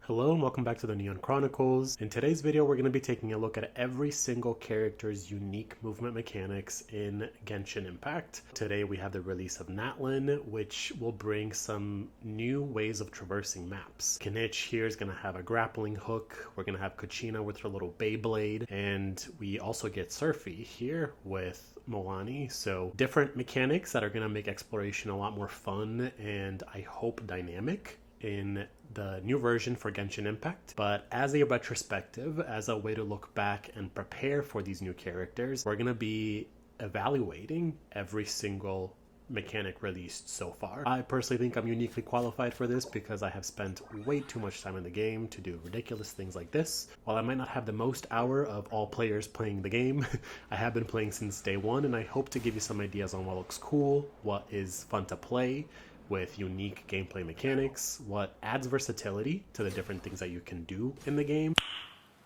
Hello and welcome back to the Neon Chronicles. In today's video, we're going to be taking a look at every single character's unique movement mechanics in Genshin Impact. Today we have the release of Natlin, which will bring some new ways of traversing maps. Kinich here is going to have a grappling hook. We're going to have Kachina with her little Beyblade, and we also get Surfy here with Moani. So different mechanics that are going to make exploration a lot more fun and I hope dynamic in the new version for Genshin Impact. But as a retrospective, as a way to look back and prepare for these new characters, we're going to be evaluating every single mechanic released so far. I personally think I'm uniquely qualified for this because I have spent way too much time in the game to do ridiculous things like this. While I might not have the most hour of all players playing the game, I have been playing since day one, and I hope to give you some ideas on what looks cool, what is fun to play, with unique gameplay mechanics, what adds versatility to the different things that you can do in the game.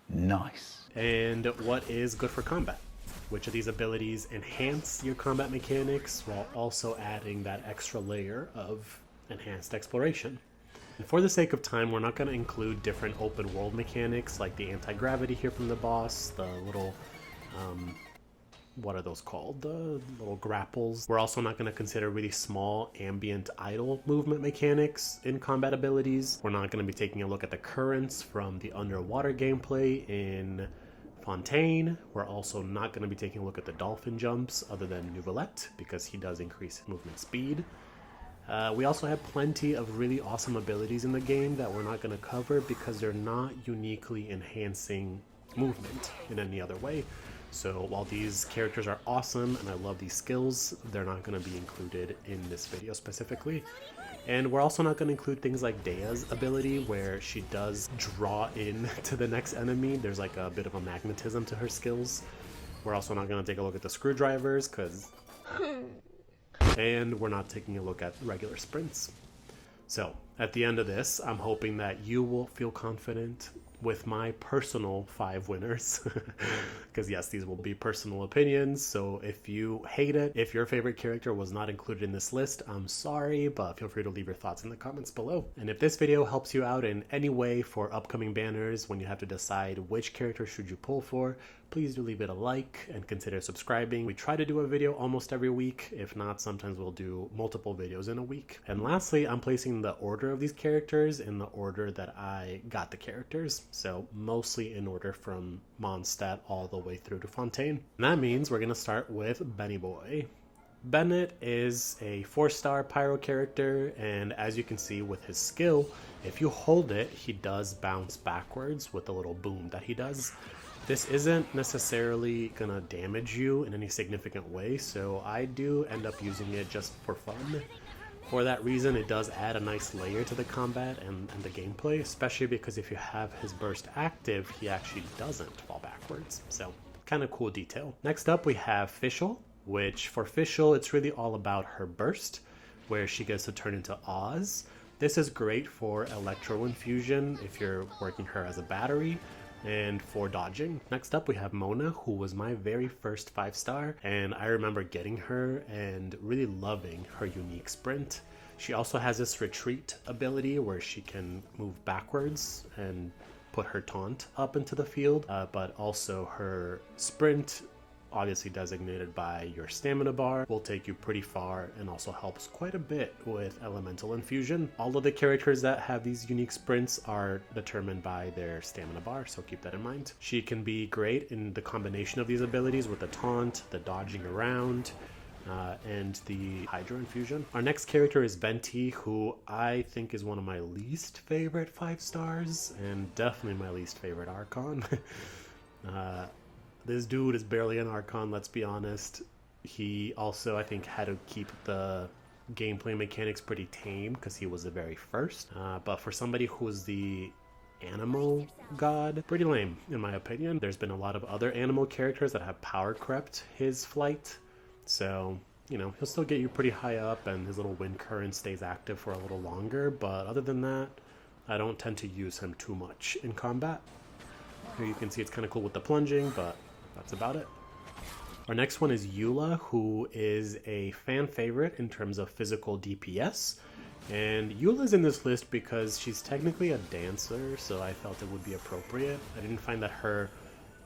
Nice. And what is good for combat. Which of these abilities enhance your combat mechanics while also adding that extra layer of enhanced exploration. And for the sake of time, we're not going to include different open world mechanics like the anti-gravity here from the boss, the little what are those called? The little grapples. We're also not going to consider really small ambient idle movement mechanics in combat abilities. We're not going to be taking a look at the currents from the underwater gameplay in Fontaine. We're also not going to be taking a look at the dolphin jumps other than Nouvelette because he does increase movement speed. We also have plenty of really awesome abilities in the game that we're not going to cover because they're not uniquely enhancing movement in any other way. So while these characters are awesome and I love these skills, they're not going to be included in this video specifically. And we're also not going to include things like Dea's ability where she does draw in to the next enemy. There's like a bit of a magnetism to her skills. We're also not going to take a look at the screwdrivers because... and we're not taking a look at regular sprints. So at the end of this, I'm hoping that you will feel confident with my personal 5 winners, because yes, these will be personal opinions. So if you hate it, if your favorite character was not included in this list, I'm sorry, but feel free to leave your thoughts in the comments below. And if this video helps you out in any way for upcoming banners when you have to decide which character should you pull for, please do leave it a like and consider subscribing. We try to do a video almost every week. If not, sometimes we'll do multiple videos in a week. And lastly, I'm placing the order of these characters in the order that I got the characters. So mostly in order from Mondstadt all the way through to Fontaine. And that means we're going to start with Benny Boy. Bennett is a 4-star pyro character, and as you can see with his skill, if you hold it, he does bounce backwards with the little boom that he does. This isn't necessarily gonna damage you in any significant way, so I do end up using it just for fun. For that reason, it does add a nice layer to the combat and the gameplay, especially because if you have his burst active, he actually doesn't fall backwards. So, kind of cool detail. Next up, we have Fischl, which for Fischl, it's really all about her burst, where she gets to turn into Oz. This is great for Electro Infusion if you're working her as a battery, and for dodging. Next up we have Mona, who was my very first 5-star, and I remember getting her and really loving her unique sprint. She also has this retreat ability where she can move backwards and put her taunt up into the field, but also her sprint, obviously designated by your stamina bar, will take you pretty far and also helps quite a bit with elemental infusion. All of the characters that have these unique sprints are determined by their stamina bar, so keep that in mind. She can be great in the combination of these abilities with the taunt, the dodging around, and the Hydro Infusion. Our next character is Venti, who I think is one of my least favorite 5-stars and definitely my least favorite Archon. This dude is barely an Archon, let's be honest. He also, I think, had to keep the gameplay mechanics pretty tame because he was the very first. But for somebody who's the animal god, pretty lame, in my opinion. There's been a lot of other animal characters that have power crept his flight. So, you know, he'll still get you pretty high up and his little wind current stays active for a little longer. But other than that, I don't tend to use him too much in combat. Here you can see it's kind of cool with the plunging, but that's about it. Our next one is Eula, who is a fan favorite in terms of physical DPS. And Eula's in this list because she's technically a dancer, so I felt it would be appropriate. I didn't find that her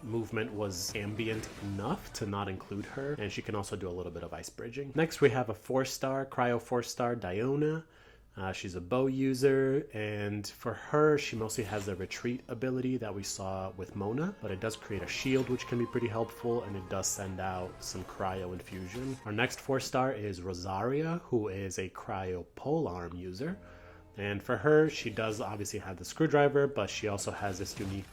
movement was ambient enough to not include her, and she can also do a little bit of ice bridging. Next we have a 4-star, Cryo 4-star Diona. She's a bow user, and for her, she mostly has the retreat ability that we saw with Mona, but it does create a shield, which can be pretty helpful, and it does send out some cryo infusion. Our next 4-star is Rosaria, who is a cryo polearm user. And for her, she does obviously have the screwdriver, but she also has this unique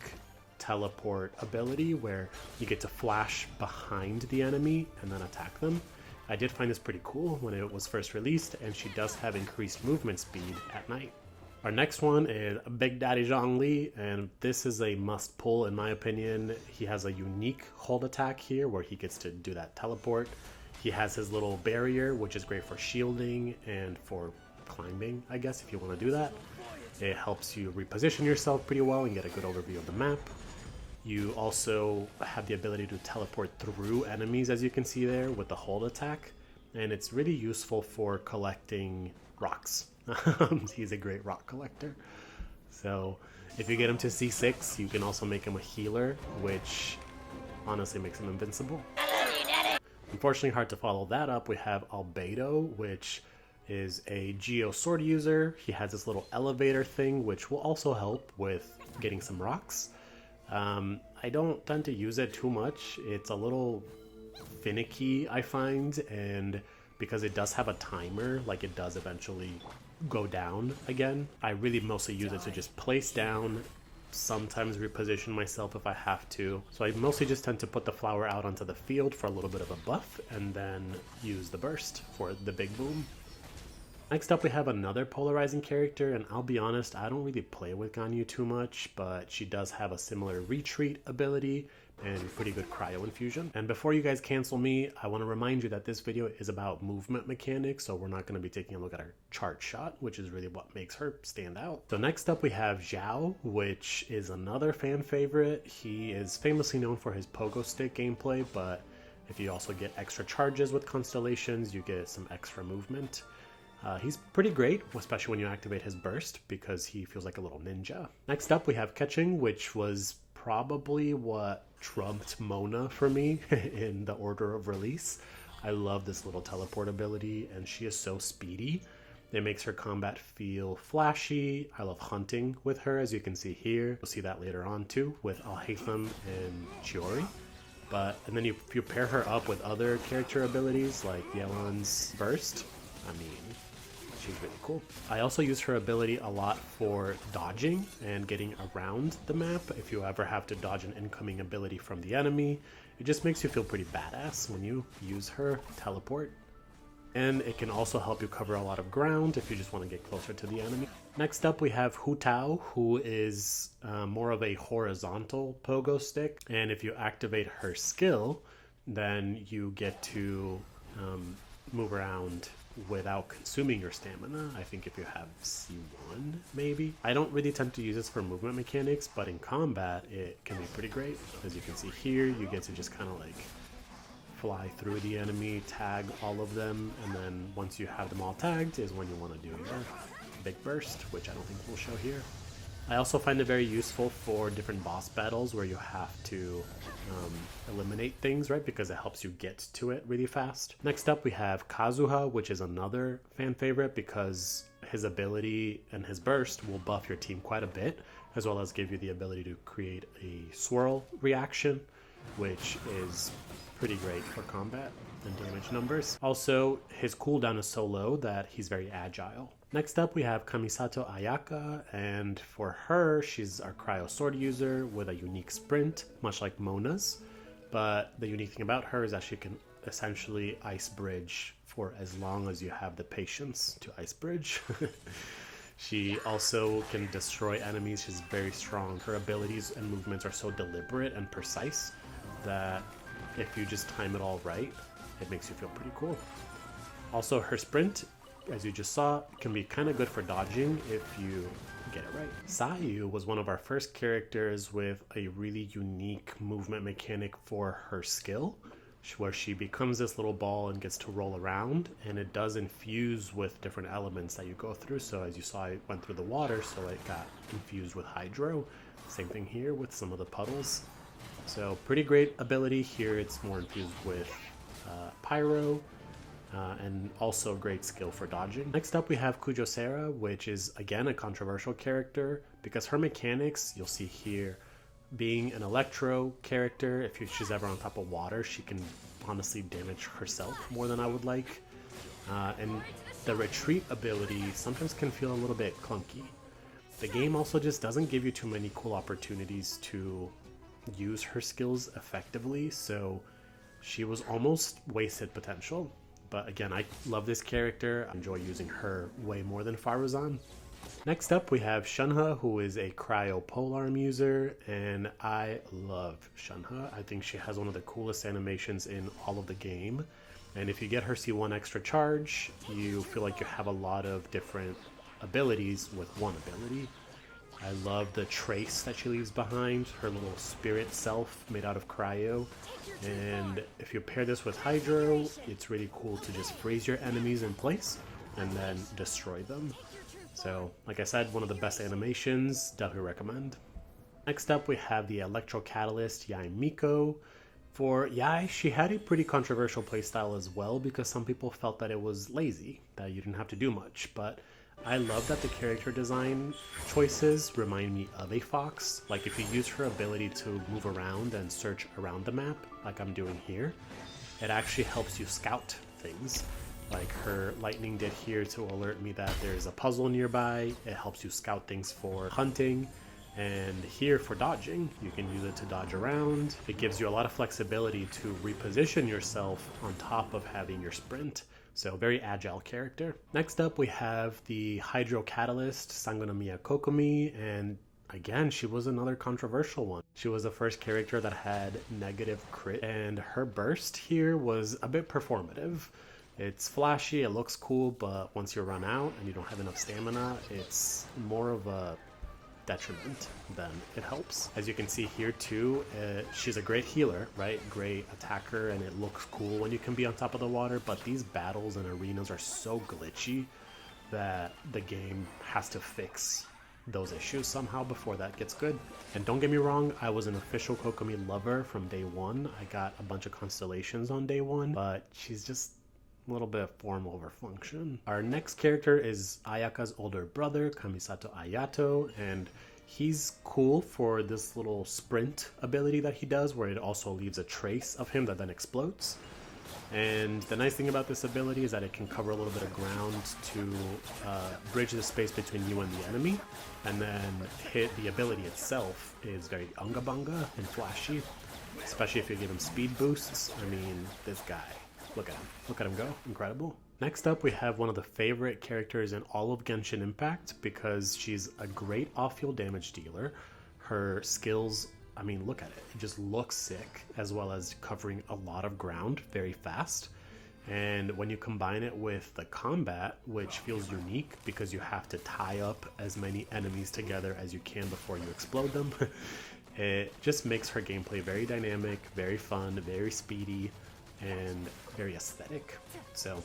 teleport ability where you get to flash behind the enemy and then attack them. I did find this pretty cool when it was first released, and she does have increased movement speed at night. Our next one is Big Daddy Zhongli, and this is a must pull in my opinion. He has a unique hold attack here where he gets to do that teleport. He has his little barrier, which is great for shielding and for climbing, I guess, if you want to do that. It helps you reposition yourself pretty well and get a good overview of the map. You also have the ability to teleport through enemies, as you can see there, with the hold attack. And it's really useful for collecting rocks. He's a great rock collector. So if you get him to C6, you can also make him a healer, which honestly makes him invincible. Unfortunately, hard to follow that up, we have Albedo, which is a Geo sword user. He has this little elevator thing, which will also help with getting some rocks. I don't tend to use it too much. It's a little finicky, I find, and because it does have a timer, like it does eventually go down again, I really mostly use it to just place down, sometimes reposition myself if I have to. So I mostly just tend to put the flower out onto the field for a little bit of a buff, and then use the burst for the big boom. Next up we have another polarizing character, and I'll be honest, I don't really play with Ganyu too much, but she does have a similar retreat ability and pretty good cryo infusion. And before you guys cancel me, I want to remind you that this video is about movement mechanics, so we're not going to be taking a look at her chart shot, which is really what makes her stand out. So next up we have Zhao, which is another fan favorite. He is famously known for his pogo stick gameplay, but if you also get extra charges with constellations, you get some extra movement. He's pretty great, especially when you activate his burst, because he feels like a little ninja. Next up we have Ketching, which was probably what trumped Mona for me in the order of release. I love this little teleport ability, and she is so speedy. It makes her combat feel flashy. I love hunting with her, as you can see here. You'll see that later on too, with Al-Haytham and Chiori. And then if you pair her up with other character abilities like Yelan's burst, I mean, she's really cool. I also use her ability a lot for dodging and getting around the map. If you ever have to dodge an incoming ability from the enemy, it just makes you feel pretty badass when you use her teleport. And it can also help you cover a lot of ground if you just want to get closer to the enemy. Next up we have Hu Tao, who is more of a horizontal pogo stick. And if you activate her skill, then you get to move around without consuming your stamina. I think if you have C1 maybe. I don't really tend to use this for movement mechanics, but in combat it can be pretty great. As you can see here, you get to just kind of like fly through the enemy, tag all of them, and then once you have them all tagged is when you want to do your big burst, which I don't think we'll show here. I also find it very useful for different boss battles where you have to eliminate things, right? Because it helps you get to it really fast. Next up we have Kazuha, which is another fan favorite because his ability and his burst will buff your team quite a bit, as well as give you the ability to create a swirl reaction, which is pretty great for combat and damage numbers. Also, his cooldown is so low that he's very agile. Next up we have Kamisato Ayaka, and for her, she's our cryo sword user with a unique sprint, much like Mona's. But the unique thing about her is that she can essentially ice bridge for as long as you have the patience to ice bridge. She also can destroy enemies. She's very strong. Her abilities and movements are so deliberate and precise that if you just time it all right, it makes you feel pretty cool. Also, her sprint, as you just saw, can be kind of good for dodging if you get it right. Sayu was one of our first characters with a really unique movement mechanic for her skill. where she becomes this little ball and gets to roll around, and it does infuse with different elements that you go through. So as you saw, it went through the water, so it got infused with hydro. Same thing here with some of the puddles. So pretty great ability here. It's more infused with pyro, and also great skill for dodging. Next up we have Kujosera, which is again a controversial character because her mechanics, you'll see here, being an electro character, if she's ever on top of water, she can honestly damage herself more than I would like. And the retreat ability sometimes can feel a little bit clunky. The game also just doesn't give you too many cool opportunities to use her skills effectively, so she was almost wasted potential. But again, I love this character. I enjoy using her way more than Faruzan. Next up we have Shunha, who is a cryo polearm user, and I love Shunha. I think she has one of the coolest animations in all of the game, and if you get her C1 extra charge, you feel like you have a lot of different abilities with one ability. I love the trace that she leaves behind, her little spirit self made out of cryo. And if you pair this with hydro, it's really cool to just freeze your enemies in place and then destroy them. So, like I said, one of the best animations, definitely recommend. Next up we have the Electro Catalyst Yai Miko. For Yai, she had a pretty controversial playstyle as well because some people felt that it was lazy, that you didn't have to do much, but I love that the character design choices remind me of a fox. Like if you use her ability to move around and search around the map, like I'm doing here, it actually helps you scout things. Like her lightning did here to alert me that there's a puzzle nearby. It helps you scout things for hunting. And here for dodging, you can use it to dodge around. It gives you a lot of flexibility to reposition yourself on top of having your sprint. So very agile character. Next up we have the Hydro Catalyst, Sangonomiya Kokomi, and again, she was another controversial one. She was the first character that had negative crit, and her burst here was a bit performative. It's flashy, it looks cool, but once you run out and you don't have enough stamina, it's more of a detriment than it helps. As you can see here too, she's a great healer, right? Great attacker, and it looks cool when you can be on top of the water, but these battles and arenas are so glitchy that the game has to fix those issues somehow before that gets good. And don't get me wrong, I was an official Kokomi lover from day one. I got a bunch of constellations on day one, but she's just a little bit of form over function. Our next character is Ayaka's older brother, Kamisato Ayato, and he's cool for this little sprint ability that he does, where it also leaves a trace of him that then explodes. And the nice thing about this ability is that it can cover a little bit of ground to bridge the space between you and the enemy, and then the ability itself is very unga bunga and flashy, especially if you give him speed boosts. I mean, this guy, look at him go, incredible. Next up we have one of the favorite characters in all of Genshin Impact because she's a great off-field damage dealer. Her skills, I mean, look at it, it just looks sick, as well as covering a lot of ground very fast. And when you combine it with the combat, which feels unique because you have to tie up as many enemies together as you can before you explode them, it just makes her gameplay very dynamic, very fun, very speedy, and very aesthetic. So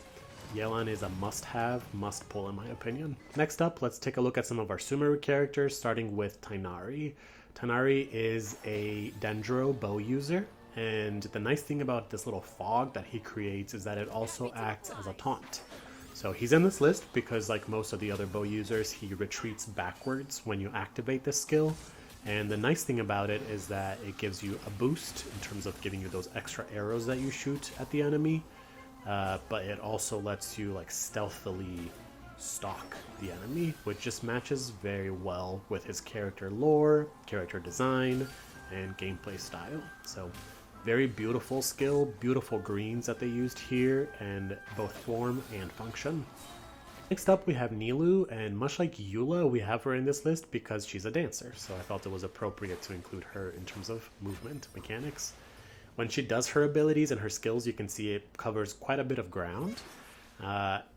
Yelan is a must-have, must-pull in my opinion. Next up, let's take a look at some of our Sumeru characters, starting with Tighnari. Tighnari is a Dendro bow user, and the nice thing about this little fog that he creates is that it also acts as a taunt. So he's in this list because, like most of the other bow users, he retreats backwards when you activate this skill. And the nice thing about it is that it gives you a boost in terms of giving you those extra arrows that you shoot at the enemy, but it also lets you like stealthily stalk the enemy, which just matches very well with his character lore, character design, and gameplay style. So very beautiful skill, beautiful greens that they used here, and both form and function. Next up we have Nilou, and much like Eula, we have her in this list because she's a dancer, so I felt it was appropriate to include her in terms of movement mechanics. When she does her abilities and her skills, you can see it covers quite a bit of ground.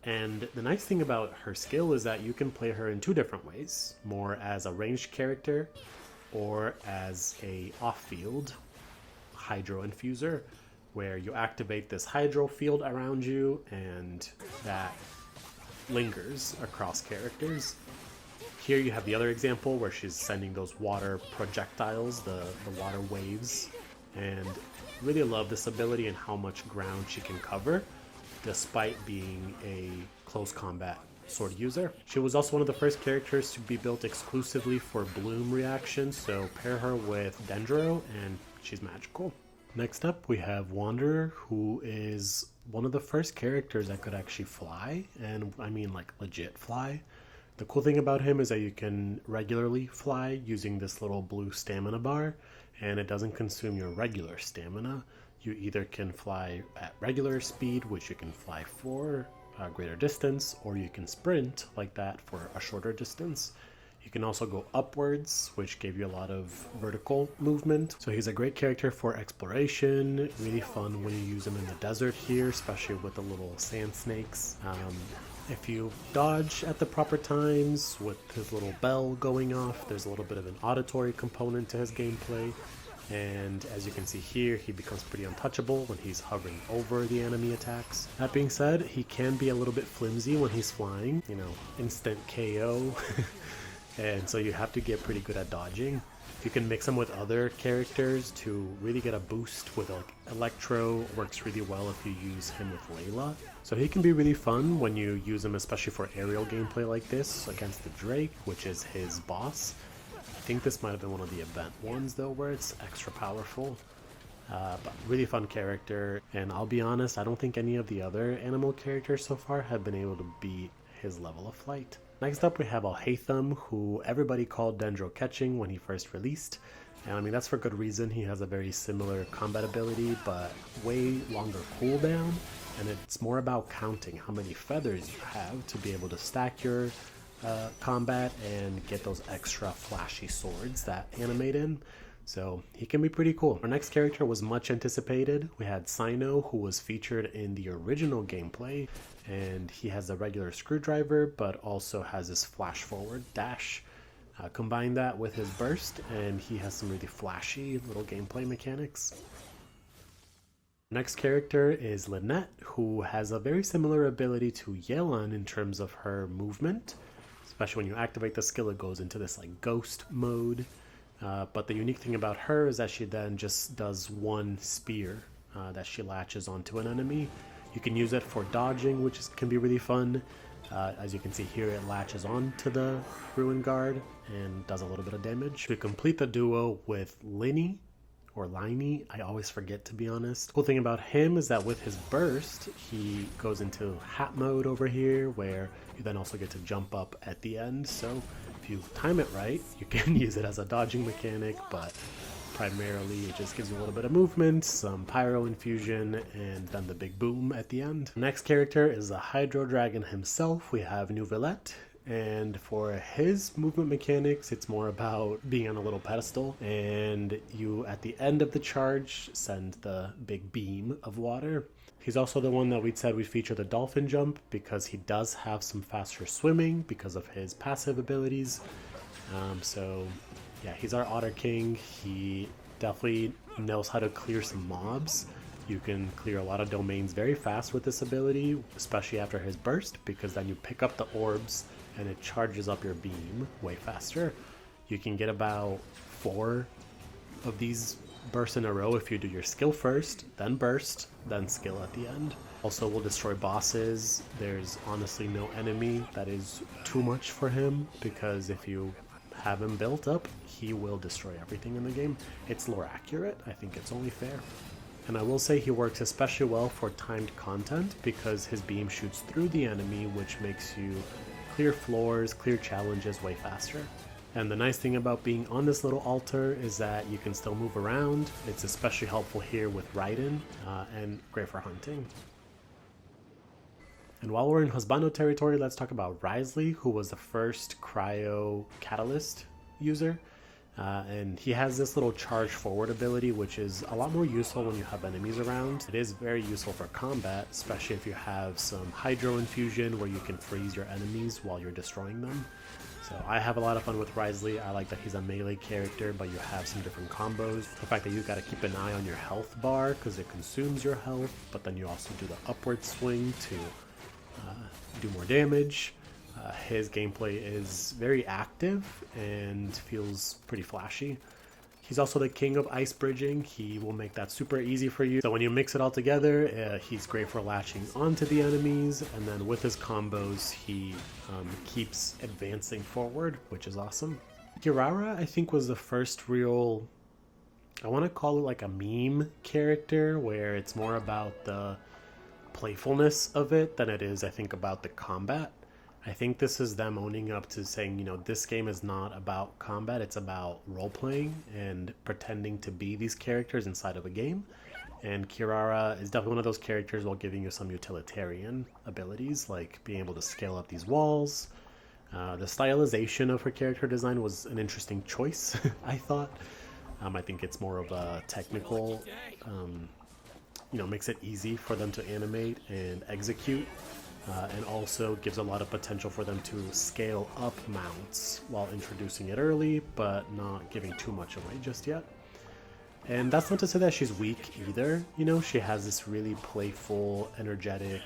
And the nice thing about her skill is that you can play her in two different ways, more as a ranged character or as a off-field Hydro Infuser. where you activate this hydro field around you, and that lingers across characters. Here you have the other example where she's sending those water projectiles, the water waves, and really love this ability and how much ground she can cover despite being a close combat sword user. She was also one of the first characters to be built exclusively for bloom reactions, so pair her with Dendro and she's magical. Next up we have Wanderer, who is one of the first characters that could actually fly, and I mean like legit fly. The cool thing about him is that you can regularly fly using this little blue stamina bar, and it doesn't consume your regular stamina. You either can fly at regular speed, which you can fly for a greater distance, or you can sprint like that for a shorter distance. You can also go upwards, which gave you a lot of vertical movement. So he's a great character for exploration, really fun when you use him in the desert here, especially with the little sand snakes. If you dodge at the proper times with his little bell going off, there's a little bit of an auditory component to his gameplay. And as you can see here, he becomes pretty untouchable when he's hovering over the enemy attacks. That being said, he can be a little bit flimsy when he's flying, you know, instant KO. And so you have to get pretty good at dodging. You can mix him with other characters to really get a boost with like Electro. Works really well if you use him with Layla. So he can be really fun when you use him, especially for aerial gameplay like this against the Drake, which is his boss. I think this might have been one of the event ones though, where it's extra powerful. But really fun character, and I'll be honest, I don't think any of the other animal characters so far have been able to beat his level of flight. Next up we have Alhaitham, who everybody called Dendro Catching when he first released. And I mean, that's for good reason. He has a very similar combat ability, but way longer cooldown. And it's more about counting how many feathers you have to be able to stack your combat and get those extra flashy swords that animate in. So he can be pretty cool. Our next character was much anticipated. We had Sino, who was featured in the original gameplay, and he has a regular screwdriver but also has this flash forward dash. Combine that with his burst and he has some really flashy little gameplay mechanics. Next character is Lynette, who has a very similar ability to Yelan in terms of her movement. Especially when you activate the skill, it goes into this like ghost mode. But the unique thing about her is that she then just does one spear that she latches onto an enemy. You can use it for dodging, which can be really fun. As you can see here, it latches onto the Ruin Guard and does a little bit of damage. We complete the duo with Linny, or Liney, I always forget to be honest. Cool thing about him is that with his burst, he goes into hat mode over here, where you then also get to jump up at the end. So if you time it right, you can use it as a dodging mechanic, but primarily it just gives you a little bit of movement, some pyro infusion, and then the big boom at the end. Next character is the Hydro Dragon himself. We have Nouvelette. And for his movement mechanics, it's more about being on a little pedestal, and you at the end of the charge send the big beam of water. He's also the one that we'd said we'd feature the dolphin jump, because he does have some faster swimming because of his passive abilities. So yeah, he's our otter king. He definitely knows how to clear some mobs. You can clear a lot of domains very fast with this ability, especially after his burst, because then you pick up the orbs and it charges up your beam way faster. You can get about 4 of these bursts in a row if you do your skill first, then burst, then skill at the end. Also will destroy bosses. There's honestly no enemy that is too much for him, because if you have him built up, he will destroy everything in the game. It's lore accurate, I think it's only fair. And I will say he works especially well for timed content, because his beam shoots through the enemy, which makes you clear floors, clear challenges way faster. And the nice thing about being on this little altar is that you can still move around. It's especially helpful here with Raiden, and great for hunting. And while we're in Husbando territory, let's talk about Wriothesley, who was the first cryo catalyst user. And he has this little charge forward ability, which is a lot more useful when you have enemies around. It is very useful for combat, especially if you have some hydro infusion where you can freeze your enemies while you're destroying them. So I have a lot of fun with Wriothesley. I like that he's a melee character, but you have some different combos. The fact that you got to keep an eye on your health bar because it consumes your health, but then you also do the upward swing to do more damage. His gameplay is very active and feels pretty flashy. He's also the king of ice bridging. He will make that super easy for you. So when you mix it all together, he's great for latching onto the enemies. And then with his combos, he keeps advancing forward, which is awesome. Kirara, I think, was the first real, I want to call it like a meme character, where it's more about the playfulness of it than it is, I think, about the combat. I think this is them owning up to saying, you know, this game is not about combat, it's about role-playing and pretending to be these characters inside of a game. And Kirara is definitely one of those characters while giving you some utilitarian abilities, like being able to scale up these walls. The stylization of her character design was an interesting choice, I thought. I think it's more of a technical, you know, makes it easy for them to animate and execute. And also gives a lot of potential for them to scale up mounts while introducing it early, but not giving too much away just yet. And that's not to say that she's weak either. You know, she has this really playful, energetic,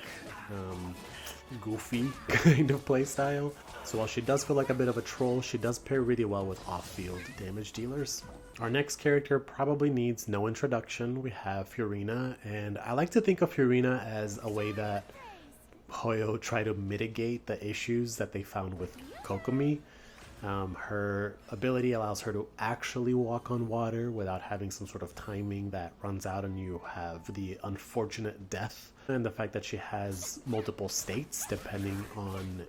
goofy kind of playstyle. So while she does feel like a bit of a troll, she does pair really well with off-field damage dealers. Our next character probably needs no introduction. We have Furina, and I like to think of Furina as a way that Hoyo try to mitigate the issues that they found with Kokomi. Her ability allows her to actually walk on water without having some sort of timing that runs out and you have the unfortunate death. And the fact that she has multiple states depending on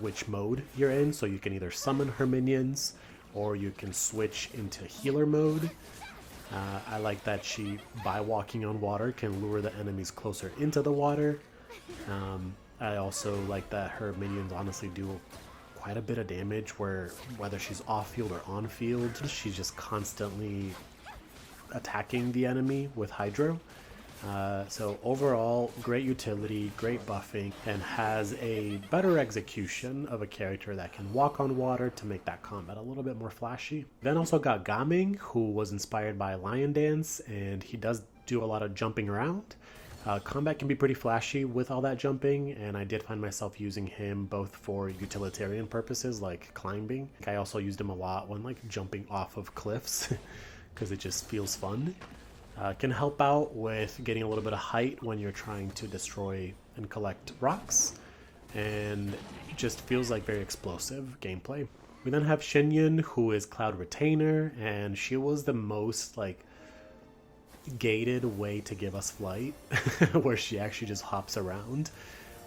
which mode you're in. So you can either summon her minions or you can switch into healer mode. I like that she, by walking on water, can lure the enemies closer into the water. I also like that her minions honestly do quite a bit of damage, where whether she's off field or on field, she's just constantly attacking the enemy with hydro. So overall, great utility, great buffing, and has a better execution of a character that can walk on water to make that combat a little bit more flashy. Then also got Gaming, who was inspired by Lion Dance, and he does do a lot of jumping around. Combat can be pretty flashy with all that jumping, and I did find myself using him both for utilitarian purposes like climbing. I also used him a lot when like jumping off of cliffs because it just feels fun. Can help out with getting a little bit of height when you're trying to destroy and collect rocks, and it just feels like very explosive gameplay. We then have Shinyan, who is Cloud Retainer, and she was the most like gated way to give us flight where she actually just hops around.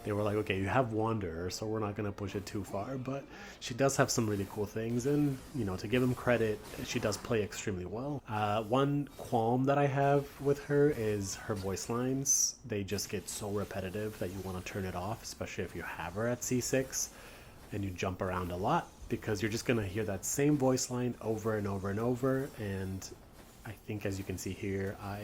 They were like, okay, you have Wanderer, so we're not going to push it too far, but she does have some really cool things, and you know, to give him credit, she does play extremely well. One qualm that I have with her is her voice lines. They just get so repetitive that you want to turn it off, especially if you have her at C6 and you jump around a lot, because you're just going to hear that same voice line over and over and over. And I think, as you can see here, I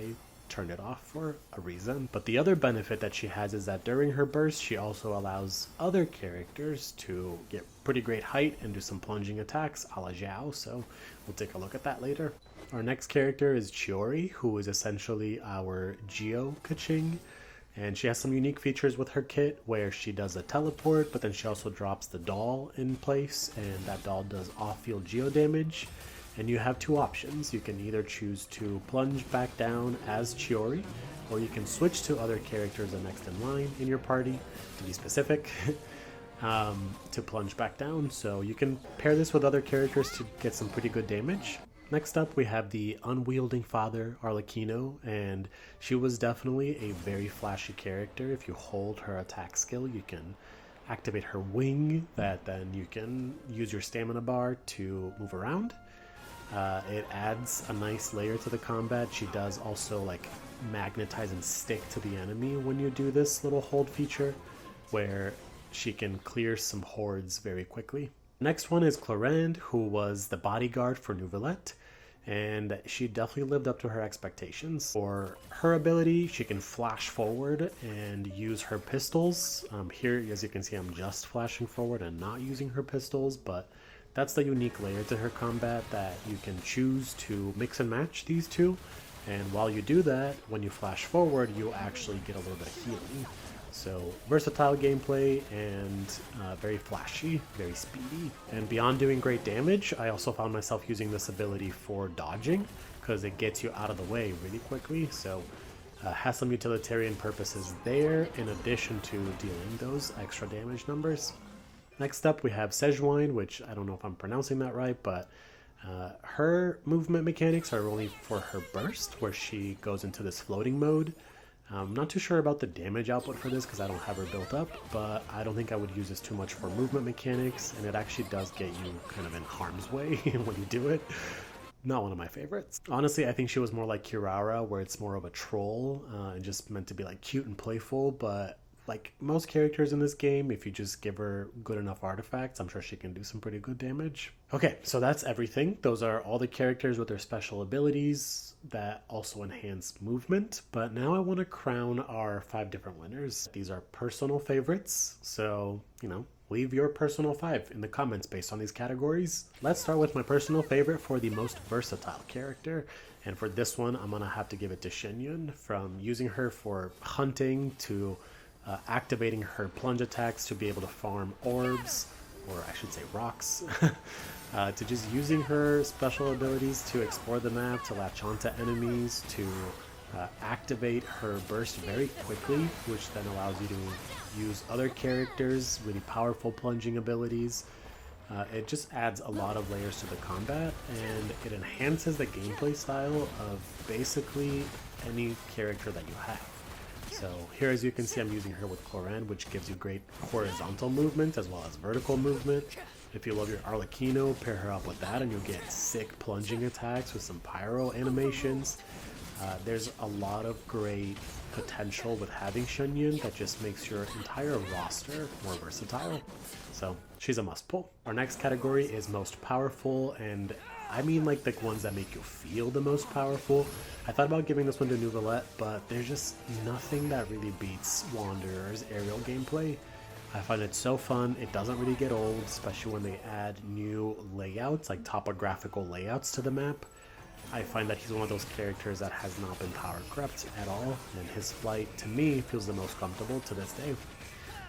turned it off for a reason. But the other benefit that she has is that during her burst, she also allows other characters to get pretty great height and do some plunging attacks a la Zhao, so we'll take a look at that later. Our next character is Chiori, who is essentially our Geo Kaching, and she has some unique features with her kit where she does a teleport, but then she also drops the doll in place, and that doll does off-field geo damage. And you have two options. You can either choose to plunge back down as Chiori, or you can switch to other characters next in line in your party, to be specific, to plunge back down. So you can pair this with other characters to get some pretty good damage. Next up, we have the Unwielding Father, Arlecchino, and she was definitely a very flashy character. If you hold her attack skill, you can activate her wing, that then you can use your stamina bar to move around. It adds a nice layer to the combat. She does also like magnetize and stick to the enemy when you do this little hold feature, where she can clear some hordes very quickly. Next one is Clorinde, who was the bodyguard for Neuvillette, and she definitely lived up to her expectations. For her ability, she can flash forward and use her pistols. Here, as you can see, I'm just flashing forward and not using her pistols, but that's the unique layer to her combat, that you can choose to mix and match these two. And while you do that, when you flash forward, you actually get a little bit of healing. So versatile gameplay and very flashy, very speedy. And beyond doing great damage, I also found myself using this ability for dodging, because it gets you out of the way really quickly. So has some utilitarian purposes there, in addition to dealing those extra damage numbers. Next up we have Sejuani, which I don't know if I'm pronouncing that right, but her movement mechanics are only for her burst, where she goes into this floating mode. I'm not too sure about the damage output for this because I don't have her built up, but I don't think I would use this too much for movement mechanics, and it actually does get you kind of in harm's way when you do it. Not one of my favorites. Honestly, I think she was more like Kirara, where it's more of a troll and just meant to be like cute and playful, but like most characters in this game, if you just give her good enough artifacts, I'm sure she can do some pretty good damage. Okay, so that's everything. Those are all the characters with their special abilities that also enhance movement. But now I want to crown our 5 different winners. These are personal favorites, so, leave your personal 5 in the comments based on these categories. Let's start with my personal favorite for the most versatile character. And for this one, I'm going to have to give it to Shenyun. From using her for hunting to activating her plunge attacks to be able to farm orbs, or I should say rocks, to just using her special abilities to explore the map, to latch onto enemies, to activate her burst very quickly, which then allows you to use other characters' really powerful plunging abilities. It just adds a lot of layers to the combat, and it enhances the gameplay style of basically any character that you have. So here, as you can see, I'm using her with Clorinde, which gives you great horizontal movement as well as vertical movement. If you love your Arlecchino, pair her up with that and you'll get sick plunging attacks with some pyro animations. There's a lot of great potential with having Shenyun that just makes your entire roster more versatile. So she's a must pull. Our next category is most powerful, and I mean like the ones that make you feel the most powerful. I thought about giving this one to Neuvillette, but there's just nothing that really beats Wanderer's aerial gameplay. I find it so fun. It doesn't really get old, especially when they add new layouts, like topographical layouts to the map. I find that he's one of those characters that has not been power crept at all, and his flight, to me, feels the most comfortable to this day.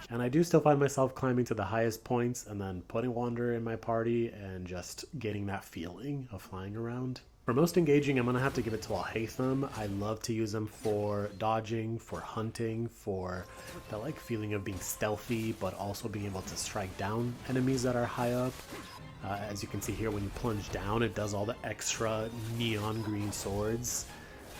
And I do still find myself climbing to the highest points and then putting Wanderer in my party and just getting that feeling of flying around. For most engaging, I'm going to have to give it to Alhaitham. I love to use them for dodging, for hunting, for the feeling of being stealthy, but also being able to strike down enemies that are high up. As you can see here, when you plunge down, it does all the extra neon green swords.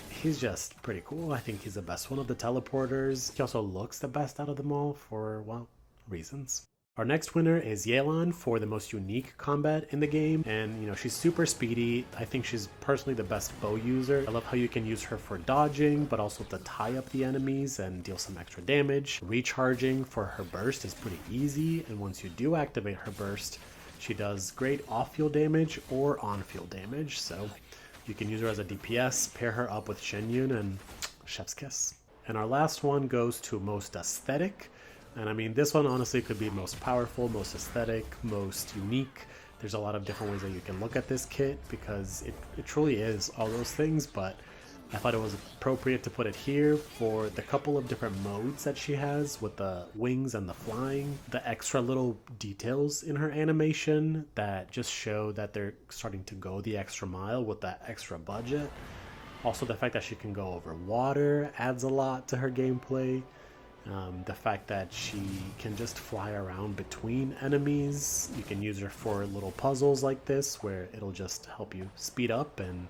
He's just pretty cool. I think he's the best one of the teleporters. He also looks the best out of them all for, well, reasons. Our next winner is Yelan for the most unique combat in the game, and she's super speedy. I think she's personally the best bow user. I love how you can use her for dodging, but also to tie up the enemies and deal some extra damage. Recharging for her burst is pretty easy, and once you do activate her burst, she does great off-field damage or on-field damage, so you can use her as a DPS, pair her up with Shenyun, and chef's kiss. And our last one goes to most aesthetic. And I mean, this one honestly could be most powerful, most aesthetic, most unique. There's a lot of different ways that you can look at this kit because it truly is all those things, but I thought it was appropriate to put it here for the couple of different modes that she has with the wings and the flying, the extra little details in her animation that just show that they're starting to go the extra mile with that extra budget. Also, the fact that she can go over water adds a lot to her gameplay. The fact that she can just fly around between enemies. You can use her for little puzzles like this where it'll just help you speed up and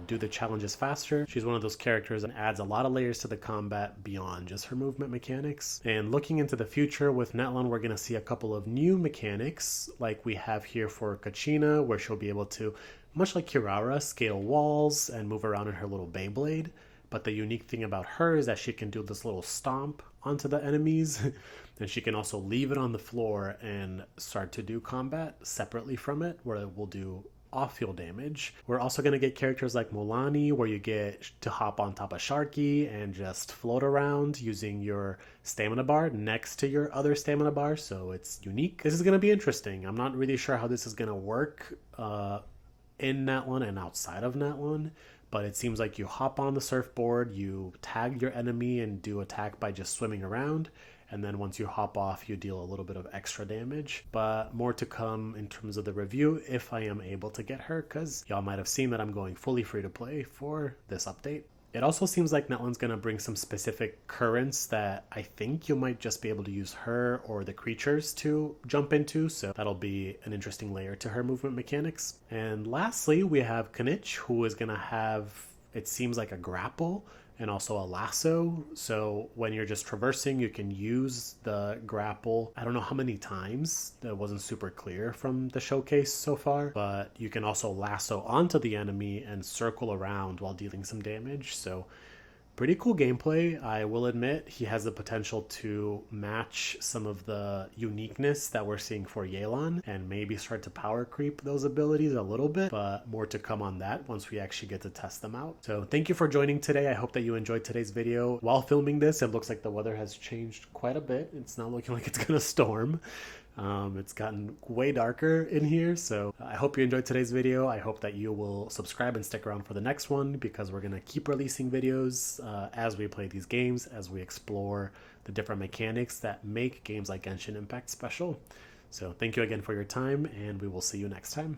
do the challenges faster. She's one of those characters that adds a lot of layers to the combat beyond just her movement mechanics. And looking into the future with Netlon, we're going to see a couple of new mechanics like we have here for Kachina, where she'll be able to, much like Kirara, scale walls and move around in her little Beyblade. But the unique thing about her is that she can do this little stomp onto the enemies, and she can also leave it on the floor and start to do combat separately from it, where it will do off-field damage. We're also going to get characters like Molani, where you get to hop on top of Sharky and just float around using your stamina bar next to your other stamina bar, so it's unique. This is going to be interesting. I'm not really sure how this is going to work in Nat 1 and outside of Nat 1, but it seems like you hop on the surfboard, you tag your enemy and do attack by just swimming around, and then once you hop off, you deal a little bit of extra damage. But more to come in terms of the review if I am able to get her, because y'all might have seen that I'm going fully free to play for this update. It also seems like Netland's going to bring some specific currents that I think you might just be able to use her or the creatures to jump into, so that'll be an interesting layer to her movement mechanics. And lastly, we have Kanich, who is going to have, it seems like, a grapple and also a lasso. So when you're just traversing, you can use the grapple. I don't know how many times. That wasn't super clear from the showcase so far, but you can also lasso onto the enemy and circle around while dealing some damage. So pretty cool gameplay. I will admit he has the potential to match some of the uniqueness that we're seeing for Yelan and maybe start to power creep those abilities a little bit, but more to come on that once we actually get to test them out. So thank you for joining today. I hope that you enjoyed today's video. While filming this, it looks like the weather has changed quite a bit. It's not looking like it's gonna storm. It's gotten way darker in here, so I hope you enjoyed today's video. I hope that you will subscribe and stick around for the next one, because we're going to keep releasing videos as we play these games, as we explore the different mechanics that make games like Genshin Impact special. So thank you again for your time, and we will see you next time.